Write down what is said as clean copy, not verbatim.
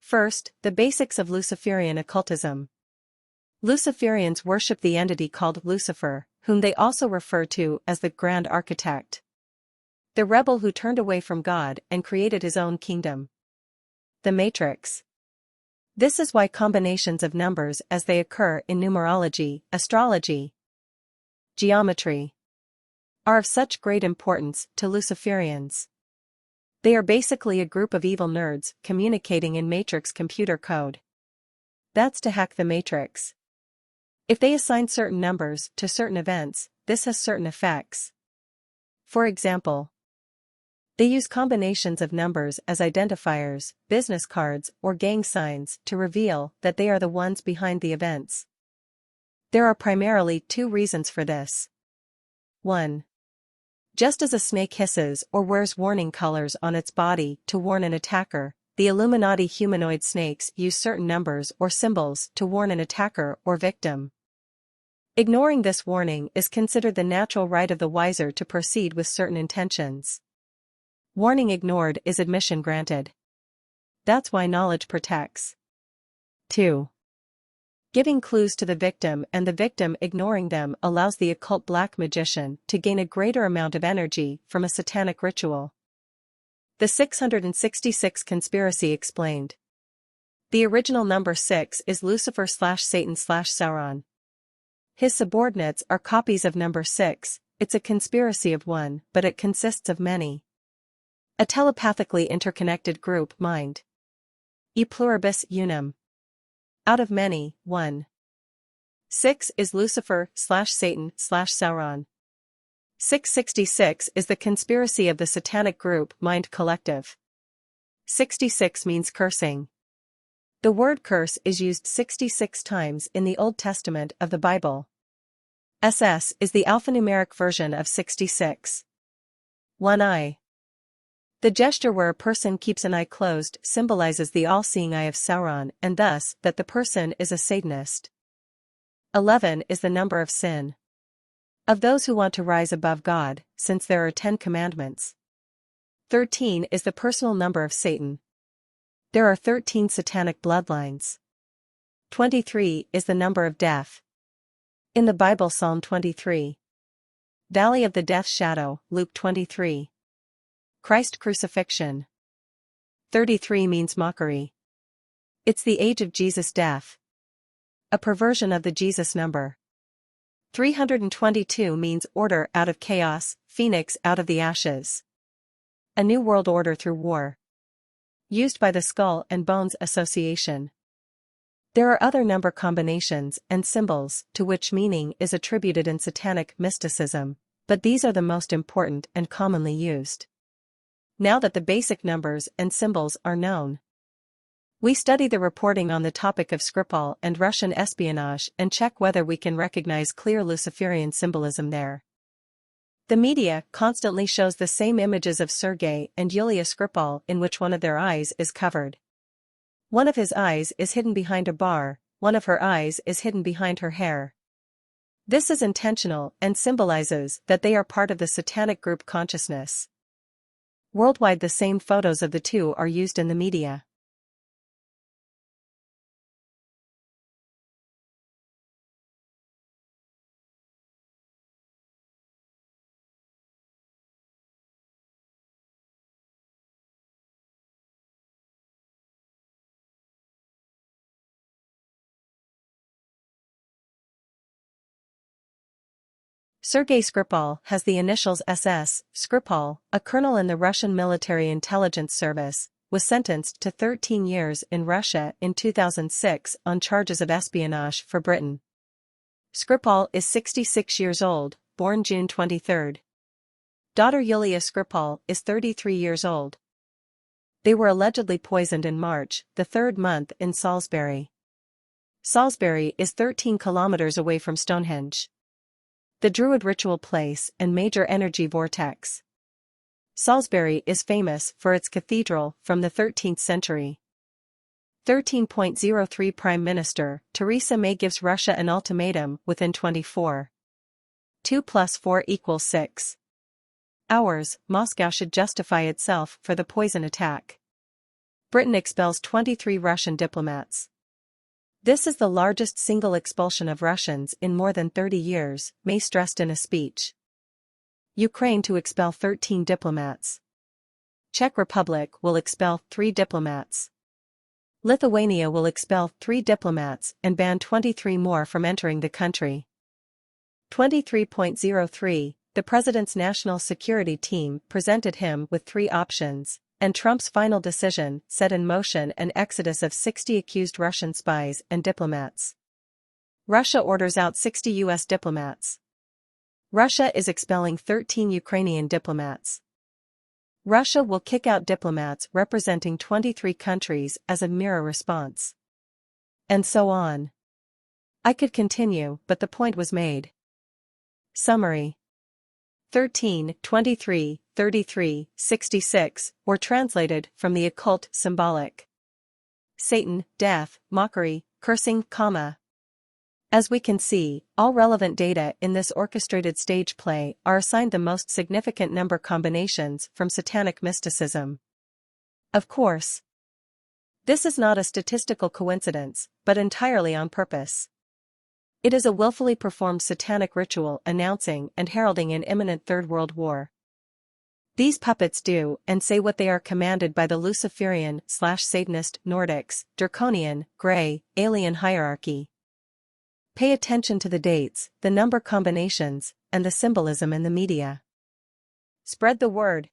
First, the basics of Luciferian occultism. Luciferians worship the entity called Lucifer, whom they also refer to as the Grand Architect. The rebel who turned away from God and created his own kingdom. The Matrix. This is why combinations of numbers as they occur in numerology, astrology, geometry, are of such great importance to Luciferians. They are basically a group of evil nerds communicating in Matrix computer code. That's to hack the Matrix. If they assign certain numbers to certain events, this has certain effects. For example, they use combinations of numbers as identifiers, business cards, or gang signs to reveal that they are the ones behind the events. There are primarily two reasons for this. 1. Just as a snake hisses or wears warning colors on its body to warn an attacker, the Illuminati humanoid snakes use certain numbers or symbols to warn an attacker or victim. Ignoring this warning is considered the natural right of the wiser to proceed with certain intentions. Warning ignored is admission granted. That's why knowledge protects. 2. Giving clues to the victim and the victim ignoring them allows the occult black magician to gain a greater amount of energy from a satanic ritual. The 666 conspiracy explained. The original number 6 is Lucifer/Satan/Sauron. His subordinates are copies of number 6, it's a conspiracy of one, but it consists of many. A telepathically interconnected group mind. E pluribus unum. Out of many, one. 6 is Lucifer/Satan/Sauron. 666 is the conspiracy of the satanic group Mind Collective. 66 means cursing. The word curse is used 66 times in the Old Testament of the Bible. SS is the alphanumeric version of 66. One eye. The gesture where a person keeps an eye closed symbolizes the all-seeing eye of Sauron and thus that the person is a Satanist. 11 is the number of sin. Of those who want to rise above God, since there are 10 commandments. 13 is the personal number of Satan. There are 13 satanic bloodlines. 23 is the number of death. In the Bible, Psalm 23. Valley of the Death Shadow, Luke 23. Christ crucifixion. 33 means mockery. It's the age of Jesus' death. A perversion of the Jesus number. 322 means order out of chaos, phoenix out of the ashes. A new world order through war. Used by the Skull and Bones Association. There are other number combinations and symbols to which meaning is attributed in satanic mysticism, but these are the most important and commonly used. Now that the basic numbers and symbols are known, we study the reporting on the topic of Skripal and Russian espionage and check whether we can recognize clear Luciferian symbolism there. The media constantly shows the same images of Sergei and Yulia Skripal in which one of their eyes is covered. One of his eyes is hidden behind a bar, one of her eyes is hidden behind her hair. This is intentional and symbolizes that they are part of the satanic group consciousness. Worldwide, the same photos of the two are used in the media. Sergei Skripal has the initials SS. Skripal, a colonel in the Russian military intelligence service, was sentenced to 13 years in Russia in 2006 on charges of espionage for Britain. Skripal is 66 years old, born June 23. Daughter Yulia Skripal is 33 years old. They were allegedly poisoned in March, the third month in Salisbury. Salisbury is 13 kilometers away from Stonehenge, the Druid ritual place and major energy vortex. Salisbury is famous for its cathedral from the 13th century. 13.03 Prime Minister Theresa May gives Russia an ultimatum within 24. 2 + 4 = 6 hours. Moscow should justify itself for the poison attack. Britain expels 23 Russian diplomats. This is the largest single expulsion of Russians in more than 30 years, May stressed in a speech. Ukraine to expel 13 diplomats. Czech Republic will expel 3 diplomats. Lithuania will expel 3 diplomats and ban 23 more from entering the country. 23.03 The President's National Security Team presented him with 3 options, and Trump's final decision set in motion an exodus of 60 accused Russian spies and diplomats. Russia orders out 60 U.S. diplomats. Russia is expelling 13 Ukrainian diplomats. Russia will kick out diplomats representing 23 countries as a mirror response. And so on. I could continue, but the point was made. Summary. 13, 23, 33, 66 were translated from the occult symbolic. Satan, death, mockery, cursing, comma. As we can see, all relevant data in this orchestrated stage play are assigned the most significant number combinations from satanic mysticism. Of course, this is not a statistical coincidence, but entirely on purpose. It is a willfully performed satanic ritual announcing and heralding an imminent Third World War. These puppets do and say what they are commanded by the Luciferian/Satanist Nordics, draconian, gray, alien hierarchy. Pay attention to the dates, the number combinations, and the symbolism in the media. Spread the word.